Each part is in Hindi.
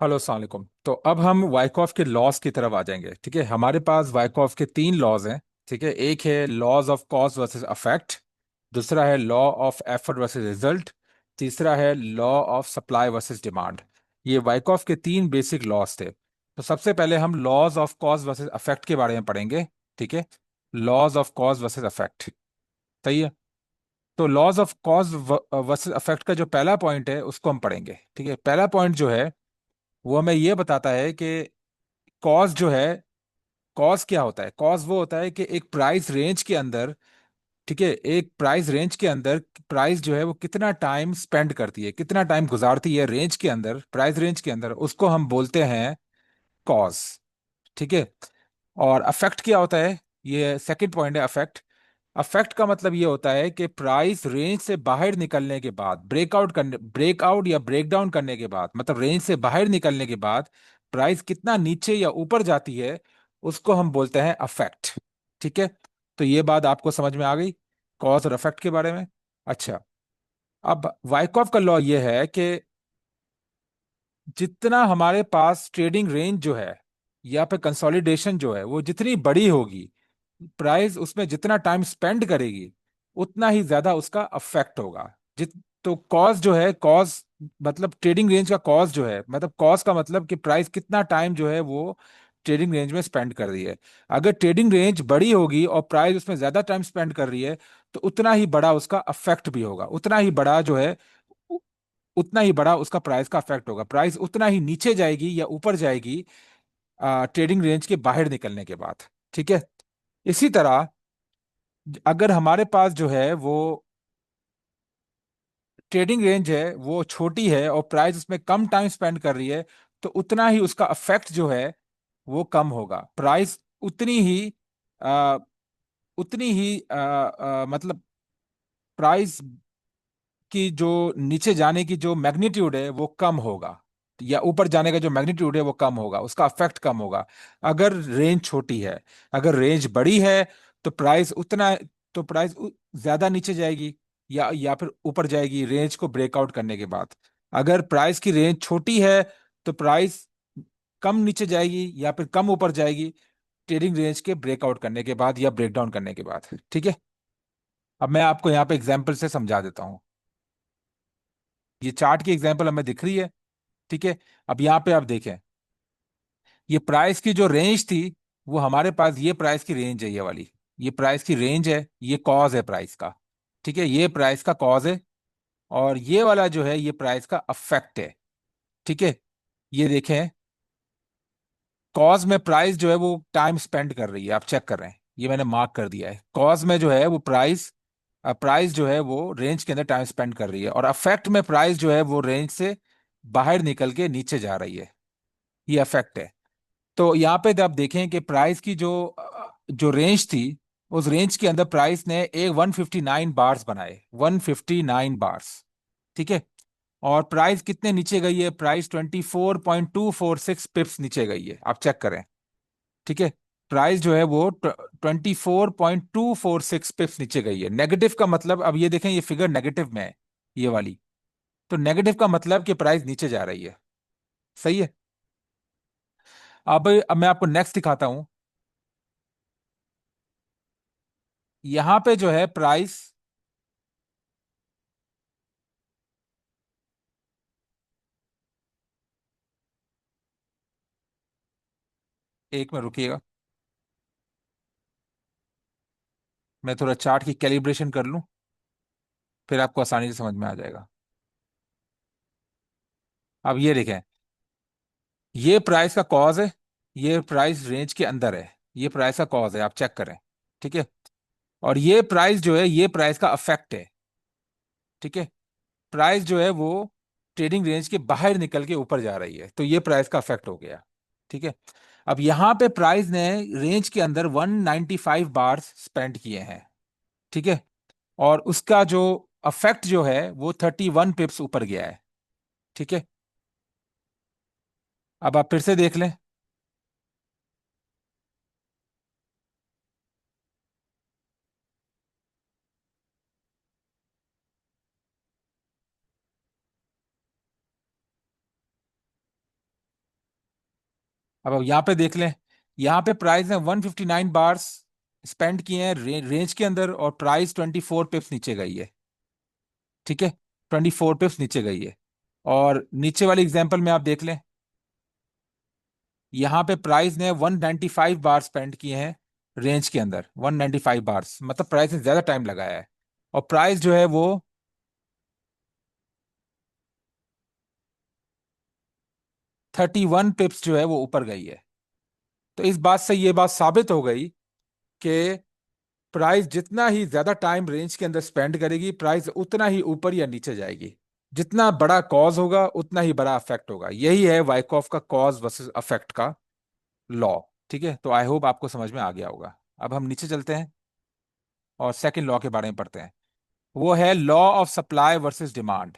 हेलो अस्सलाम वालेकुम। तो अब हम वाइकॉफ के लॉज की तरफ आ जाएंगे। ठीक है, हमारे पास वाइकॉफ के तीन लॉज हैं। ठीक है, एक है laws of cause versus affect, दूसरा है law of effort versus result, तीसरा है law of supply versus demand. ये वाइकॉफ के तीन बेसिक लॉज थे। तो सबसे पहले हम laws of cause versus affect के बारे में पढ़ेंगे। ठीक है, laws of cause versus affect. सही है। तो laws of cause versus affect का जो पहला पॉइंट है उसको हम पढ़ेंगे। ठीक है, पहला पॉइंट जो है वो हमें ये बताता है कि कॉज जो है, कॉज क्या होता है। कॉज वो होता है कि एक प्राइस रेंज के अंदर, ठीक है, एक प्राइस रेंज के अंदर प्राइस जो है वो कितना टाइम स्पेंड करती है, कितना टाइम गुजारती है रेंज के अंदर, प्राइस रेंज के अंदर, उसको हम बोलते हैं कॉज। ठीक है। और अफेक्ट क्या होता है, ये सेकंड पॉइंट है अफेक्ट। अफेक्ट का मतलब ये होता है कि प्राइस रेंज से बाहर निकलने के बाद, ब्रेकआउट या ब्रेकडाउन करने के बाद, मतलब रेंज से बाहर निकलने के बाद प्राइस कितना नीचे या ऊपर जाती है, उसको हम बोलते हैं अफेक्ट। ठीक है। तो ये बात आपको समझ में आ गई कॉज और अफेक्ट के बारे में। अच्छा, अब वाइकॉफ का लॉ ये है कि जितना हमारे पास ट्रेडिंग रेंज जो है या फिर कंसोलिडेशन जो है वो जितनी बड़ी होगी, प्राइस उसमें जितना टाइम स्पेंड करेगी, उतना ही ज्यादा उसका अफेक्ट होगा। जित तो कॉज जो है, कॉज मतलब ट्रेडिंग रेंज का कॉज जो है, मतलब कॉज का मतलब कि प्राइस कितना टाइम जो है वो ट्रेडिंग रेंज में स्पेंड कर रही है। अगर ट्रेडिंग रेंज बड़ी होगी और प्राइस उसमें ज्यादा टाइम स्पेंड कर रही है, तो उतना ही बड़ा उसका अफेक्ट भी होगा, उतना ही बड़ा जो है, उ- उतना ही बड़ा उसका प्राइस का अफेक्ट होगा। प्राइस उतना ही नीचे जाएगी या ऊपर जाएगी ट्रेडिंग रेंज के बाहर निकलने के बाद। ठीक है। इसी तरह अगर हमारे पास जो है वो ट्रेडिंग रेंज है वो छोटी है और प्राइस उसमें कम टाइम स्पेंड कर रही है, तो उतना ही उसका अफेक्ट जो है वो कम होगा। प्राइस उतनी ही आ, उतनी ही मतलब प्राइस की जो नीचे जाने की जो मैग्नीट्यूड है वो कम होगा, या ऊपर जाने का जो मैग्नीट्यूड है वो कम होगा, उसका अफेक्ट कम होगा अगर रेंज छोटी है। अगर रेंज बड़ी है तो प्राइस उतना, तो प्राइस ज्यादा नीचे जाएगी या फिर ऊपर जाएगी रेंज को ब्रेकआउट करने के बाद। अगर प्राइस की रेंज छोटी है तो प्राइस कम नीचे जाएगी या फिर कम ऊपर जाएगी ट्रेडिंग रेंज के ब्रेकआउट करने के बाद या ब्रेकडाउन करने के बाद। ठीक है। अब मैं आपको यहाँ पे एग्जाम्पल से समझा देता हूँ। ये चार्ट की एग्जांपल हमें दिख रही है। ठीक है। अब यहाँ पे आप देखें, ये प्राइस की जो रेंज थी, वो हमारे पास ये प्राइस की रेंज है, ये वाली, ये प्राइस की रेंज है, ये कॉज है प्राइस का। ठीक है, ये प्राइस का कॉज है। और ये वाला जो है ये प्राइस का अफेक्ट है। ठीक है। ये देखें, कॉज में प्राइस जो है वो टाइम स्पेंड कर रही है, आप चेक कर रहे हैं, ये मैंने मार्क कर दिया है। कॉज में जो है वो प्राइस, प्राइस जो है वो रेंज के अंदर टाइम स्पेंड कर रही है, और अफेक्ट में प्राइस जो है वो रेंज से बाहर निकल के नीचे जा रही है। ये अफेक्ट है। तो यहाँ पे जब आप देखें कि प्राइस की जो रेंज थी, उस रेंज के अंदर प्राइस ने एक 159 बार्स बनाए, 159 बार्स। ठीक है। और प्राइस कितने नीचे गई है, प्राइस 24.246 पिप्स नीचे गई है, आप चेक करें। ठीक है। प्राइस जो है वो 24.246 पिप्स नीचे गई है। नेगेटिव का मतलब, अब ये देखें ये फिगर नेगेटिव में है, ये वाली। तो नेगेटिव का मतलब कि प्राइस नीचे जा रही है। सही है। अब मैं आपको नेक्स्ट दिखाता हूं। यहां पे जो है प्राइस, एक में रुकिएगा, मैं थोड़ा चार्ट की कैलिब्रेशन कर लूं, फिर आपको आसानी से समझ में आ जाएगा। अब ये देखें, ये प्राइस का कॉज है, ये प्राइस रेंज के अंदर है, ये प्राइस का कॉज है, आप चेक करें। ठीक है। और ये प्राइस जो है ये प्राइस का अफेक्ट है। ठीक है। प्राइस जो है वो ट्रेडिंग रेंज के बाहर निकल के ऊपर जा रही है, तो ये प्राइस का अफेक्ट हो गया। ठीक है। अब यहां पे प्राइस ने रेंज के अंदर 195 बार स्पेंड किए हैं। ठीक है। और उसका जो अफेक्ट जो है वो 31 पिप्स ऊपर गया है। ठीक है। अब आप फिर से देख लें। अब यहाँ पे देख लें, यहाँ पे प्राइस ने 159 बार्स स्पेंड किए हैं रेंज के अंदर, और प्राइस 24 पिप्स नीचे गई है। ठीक है, 24 पिप्स नीचे गई है। और नीचे वाली एग्जांपल में आप देख लें, यहाँ पे प्राइस ने 195 बार स्पेंड किए हैं रेंज के अंदर। 195 बार्स मतलब प्राइस ने ज्यादा टाइम लगाया है, और प्राइस जो है वो 31 पिप्स जो है वो ऊपर गई है। तो इस बात से ये बात साबित हो गई कि प्राइस जितना ही ज्यादा टाइम रेंज के अंदर स्पेंड करेगी, प्राइस उतना ही ऊपर या नीचे जाएगी। जितना बड़ा कॉज होगा उतना ही बड़ा अफेक्ट होगा। यही है वाइकॉफ का कॉज वर्सेस अफेक्ट का लॉ। ठीक है, तो आई होप आपको समझ में आ गया होगा। अब हम नीचे चलते हैं और सेकंड लॉ के बारे में पढ़ते हैं। वो है law of supply versus demand.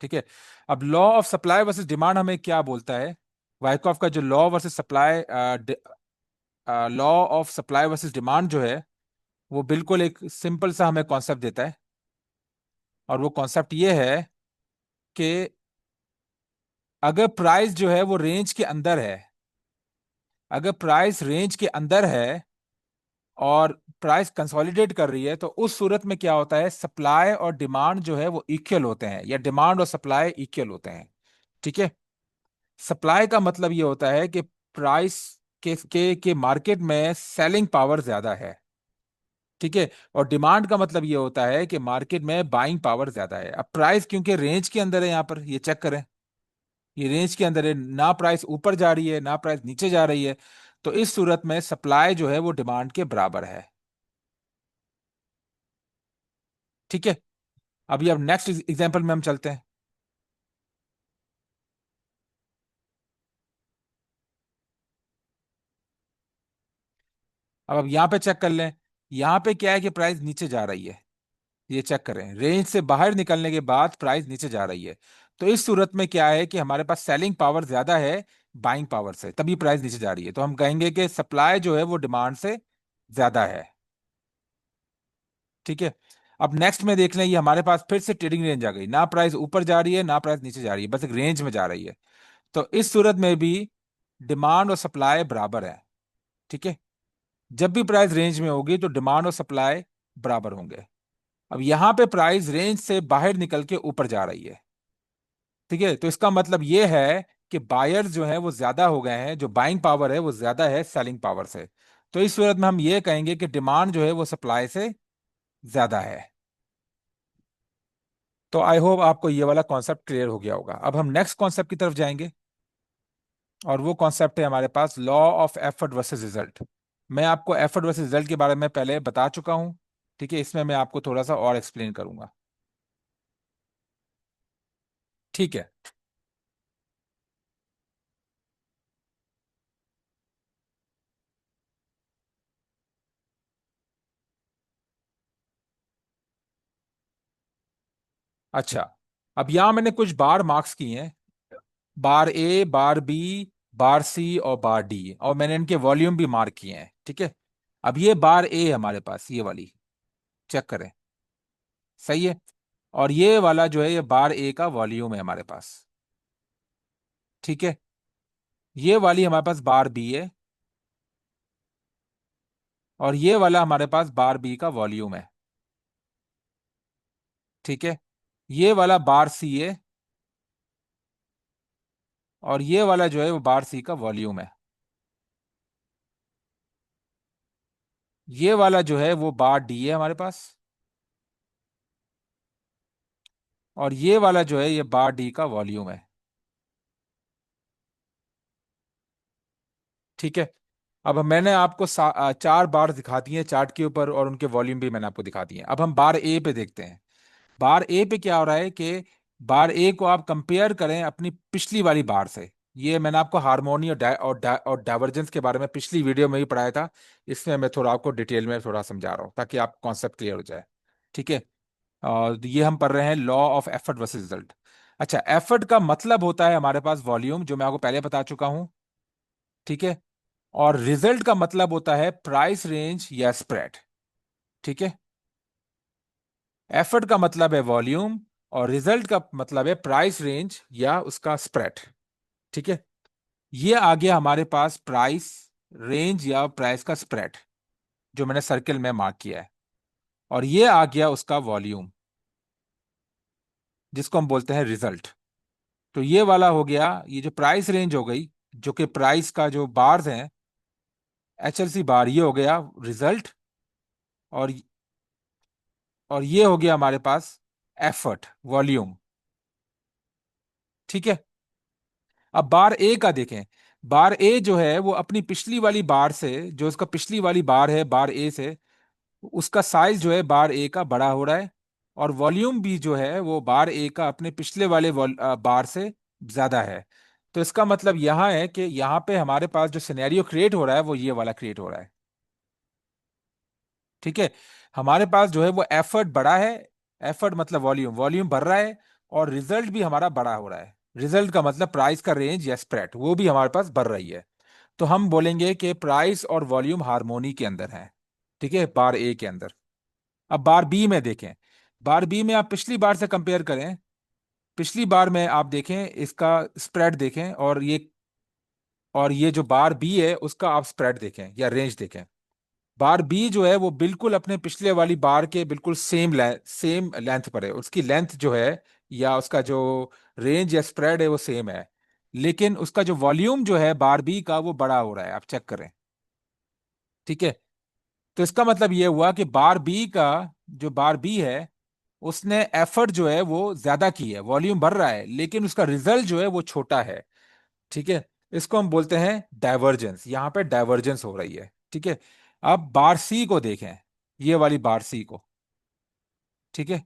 ठीक है, अब law of supply versus demand हमें क्या बोलता है? वाइकॉफ का जो law versus supply law of supply versus demand जो है, वो बिल्कुल एक सिंपल सा हमें कॉन्सेप्ट देता है। और वो कॉन्सेप्ट ये है कि अगर प्राइस जो है वो रेंज के अंदर है, अगर प्राइस रेंज के अंदर है और प्राइस कंसोलिडेट कर रही है, तो उस सूरत में क्या होता है, सप्लाई और डिमांड जो है वो इक्वल होते हैं, या डिमांड और सप्लाई इक्वल होते हैं। ठीक है, सप्लाई का मतलब ये होता है कि प्राइस के मार्केट में सेलिंग पावर ज्यादा है। ठीक है, और डिमांड का मतलब ये होता है कि मार्केट में बाइंग पावर ज्यादा है। अब प्राइस क्योंकि रेंज के अंदर है, यहां पर ये चेक करें, ये रेंज के अंदर है, ना प्राइस ऊपर जा रही है ना प्राइस नीचे जा रही है। तो इस सूरत में सप्लाई जो है वो डिमांड के बराबर है। ठीक है, अभी अब नेक्स्ट एग्जांपल में हम चलते हैं। अब यहाँ पे चेक कर लें, यहाँ पे क्या है कि प्राइस नीचे जा रही है। ये चेक करें, रेंज से बाहर निकलने के बाद प्राइस नीचे जा रही है। तो इस सूरत में क्या है कि हमारे पास सेलिंग पावर ज्यादा है बाइंग पावर से, तभी प्राइस नीचे जा रही है। तो हम कहेंगे कि सप्लाई जो है वो डिमांड से ज्यादा है। ठीक है, अब नेक्स्ट में देख लें, ये हमारे पास फिर से ट्रेडिंग रेंज आ गई, ना प्राइस ऊपर जा रही है ना प्राइस नीचे जा रही है, बस एक रेंज में जा रही है। तो इस सूरत में भी डिमांड और सप्लाई बराबर है। ठीक है, जब भी प्राइस रेंज में होगी तो डिमांड और सप्लाई बराबर होंगे। अब यहां पे प्राइस रेंज से बाहर निकल के ऊपर जा रही है। ठीक है, तो इसका मतलब ये है कि बायर्स जो है वो ज्यादा हो गए हैं, जो बाइंग पावर है वो ज्यादा है सेलिंग पावर से। तो इस सूरत में हम ये कहेंगे कि डिमांड जो है वो सप्लाई से ज्यादा है। तो आई होप आपको ये वाला कॉन्सेप्ट क्लियर हो गया होगा। अब हम नेक्स्ट कॉन्सेप्ट की तरफ जाएंगे, और वो कॉन्सेप्ट है हमारे पास law of effort versus result. मैं आपको एफर्ट वर्सेस रिजल्ट के बारे में पहले बता चुका हूं। ठीक है, इसमें मैं आपको थोड़ा सा और एक्सप्लेन करूंगा। ठीक है, अच्छा, अब यहां मैंने कुछ बार मार्क्स किए हैं, बार ए, बार बी, बार सी और बार डी, और मैंने इनके वॉल्यूम भी मार्क किए हैं। ठीक है, अब ये बार ए है हमारे पास, ये वाली चेक करें, सही है। और ये वाला जो है ये बार ए का वॉल्यूम है हमारे पास। ठीक है, ये वाली हमारे पास बार बी है, और ये वाला हमारे पास बार बी का वॉल्यूम है। ठीक है, ये वाला बार सी है, और ये वाला जो है वो बार सी का वॉल्यूम है। ये वाला जो है वो बार डी है हमारे पास, और ये वाला जो है ये बार डी का वॉल्यूम है। ठीक है, अब मैंने आपको चार बार दिखा दिए हैं चार्ट के ऊपर, और उनके वॉल्यूम भी मैंने आपको दिखा दिए हैं। अब हम बार ए पे देखते हैं। बार ए पे क्या हो रहा है कि बार ए को आप कंपेयर करें अपनी पिछली वाली बार से। ये मैंने आपको हार्मोनी और डाइवर्जेंस के बारे में पिछली वीडियो में ही पढ़ाया था। इसमें मैं थोड़ा आपको डिटेल में थोड़ा समझा रहा हूँ ताकि आप कॉन्सेप्ट क्लियर हो जाए। ठीक है, और ये हम पढ़ रहे हैं law of effort versus result. अच्छा, एफर्ट का मतलब होता है हमारे पास वॉल्यूम, जो मैं आपको पहले बता चुका हूं। ठीक है, और रिजल्ट का मतलब होता है प्राइस रेंज या स्प्रेड। ठीक है, एफर्ट का मतलब है वॉल्यूम, और रिजल्ट का मतलब है प्राइस रेंज या उसका स्प्रेड। ठीक है, ये आ गया हमारे पास प्राइस रेंज या प्राइस का स्प्रेड, जो मैंने सर्कल में मार्क किया है। और ये आ गया उसका वॉल्यूम, जिसको हम बोलते हैं रिजल्ट। तो ये वाला हो गया, ये जो प्राइस रेंज हो गई, जो कि प्राइस का जो बार्स हैं, HLC बार, ये हो गया रिजल्ट। और ये हो गया हमारे पास एफर्ट, वॉल्यूम। ठीक है, अब बार ए का देखें। बार ए जो है वो अपनी पिछली वाली बार से, जो उसका पिछली वाली बार है बार ए से, उसका साइज जो है बार ए का बड़ा हो रहा है। और वॉल्यूम भी जो है वो बार ए का अपने पिछले वाले बार से ज्यादा है। तो इसका मतलब यहां है कि यहाँ पे हमारे पास जो सिनेरियो क्रिएट हो रहा है वो ये वाला क्रिएट हो रहा है। ठीक है, हमारे पास जो है वो एफर्ट बड़ा है। एफर्ट मतलब वॉल्यूम, वॉल्यूम बढ़ रहा है। और रिजल्ट भी हमारा बड़ा हो रहा है। रिजल्ट का मतलब प्राइस का रेंज या स्प्रेड, वो भी हमारे पास बढ़ रही है। तो हम बोलेंगे कि प्राइस और वॉल्यूम हार्मोनी के अंदर है। ठीक है, बार ए के अंदर। अब बार बी में देखें। बार बी में आप पिछली बार से कंपेयर करें। पिछली बार में आप देखें इसका स्प्रेड देखें, और ये जो बार बी है उसका आप स्प्रेड देखें या रेंज देखें। बार बी जो है वो बिल्कुल अपने पिछले वाली बार के बिल्कुल सेम लेंथ पर है। उसकी लेंथ जो है या उसका जो रेंज या स्प्रेड है वो सेम है। लेकिन उसका जो वॉल्यूम जो है बार बी का वो बड़ा हो रहा है, आप चेक करें। ठीक है, तो इसका मतलब ये हुआ कि बार बी का, जो बार बी है, उसने एफर्ट जो है वो ज्यादा की है, वॉल्यूम बढ़ रहा है, लेकिन उसका रिजल्ट जो है वो छोटा है। ठीक है, इसको हम बोलते हैं डाइवर्जेंस। यहां पे डाइवर्जेंस हो रही है। ठीक है, अब बार सी को देखें, ये वाली बार सी को। ठीक है,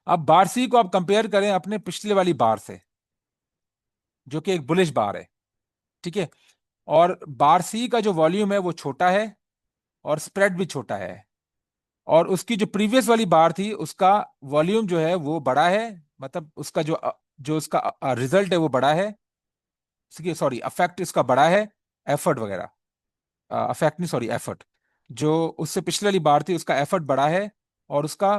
अब बार सी को आप कंपेयर करें अपने पिछले वाली बार से, जो कि एक बुलिश बार है। ठीक है, और बार सी का जो वॉल्यूम है वो छोटा है, और स्प्रेड भी छोटा है। और उसकी जो प्रीवियस वाली बार थी उसका वॉल्यूम जो है वो बड़ा है, मतलब उसका जो उसका रिजल्ट है वो बड़ा है। सॉरी, अफेक्ट इसका बड़ा है, एफर्ट वगैरह, अफेक्ट नहीं, सॉरी, एफर्ट। जो उससे पिछले वाली बार थी उसका एफर्ट बड़ा है, और उसका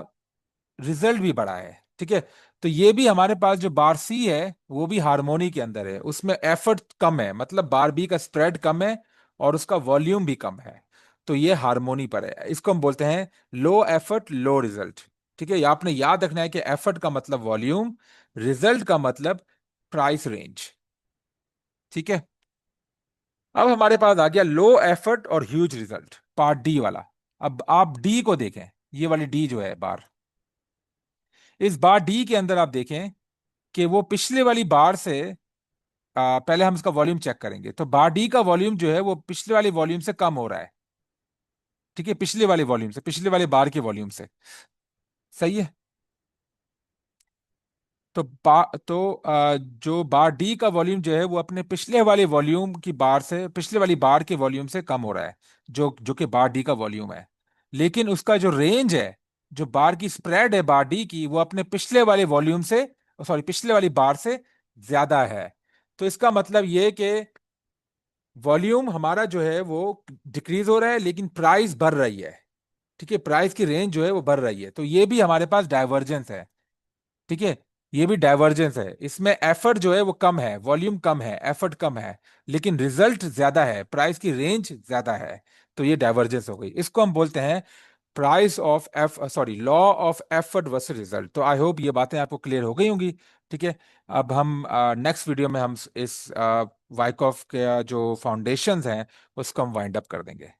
रिजल्ट भी बड़ा है। ठीक है, तो ये भी हमारे पास जो बार सी है वो भी हार्मोनी के अंदर है। उसमें एफर्ट कम है, मतलब बार बी का स्प्रेड कम है, और उसका वॉल्यूम भी कम है। तो ये हार्मोनी पर है। इसको हम बोलते हैं लो एफर्ट लो रिजल्ट। ठीक है, ये आपने याद रखना है कि एफर्ट का मतलब वॉल्यूम, रिजल्ट का मतलब प्राइस रेंज। ठीक है, अब हमारे पास आ गया लो एफर्ट और ह्यूज रिजल्ट, पार्ट डी वाला। अब आप डी को देखें, ये वाली डी जो है बार, इस बार डी के अंदर आप देखें कि वो पिछले वाली बार से, पहले हम इसका वॉल्यूम चेक करेंगे। तो बार डी का वॉल्यूम जो है वो पिछले वाले वॉल्यूम से कम हो रहा है। ठीक है, पिछले वाले वॉल्यूम से, पिछले वाले बार के वॉल्यूम से। सही है। जो बार डी का वॉल्यूम जो है वो अपने पिछले वाले वॉल्यूम की बार से, पिछले वाली बार के वॉल्यूम से कम हो रहा है, जो कि बार डी का वॉल्यूम है। लेकिन उसका जो रेंज है, जो बार की स्प्रेड है बार डी की, वो अपने पिछले वाले वॉल्यूम से, सॉरी, पिछले वाली बार से ज्यादा है। तो इसका मतलब ये कि वॉल्यूम हमारा जो है वो डिक्रीज हो रहा है, लेकिन प्राइस बढ़ रही है। ठीक है, प्राइस की रेंज जो है वो बढ़ रही है। तो ये भी हमारे पास डाइवर्जेंस है। ठीक है, ये भी डाइवर्जेंस है। इसमें एफर्ट जो है वो कम है, वॉल्यूम कम है, एफर्ट कम है, लेकिन रिजल्ट ज्यादा है, प्राइस की रेंज ज्यादा है। तो ये डाइवर्जेंस हो गई। इसको हम बोलते हैं price of F sorry law of effort versus result. तो आई होप ये बातें आपको क्लियर हो गई होंगी। ठीक है, अब हम नेक्स्ट वीडियो में हम इस वाइकॉफ के जो फाउंडेशंस हैं उसको हम वाइंड अप कर देंगे।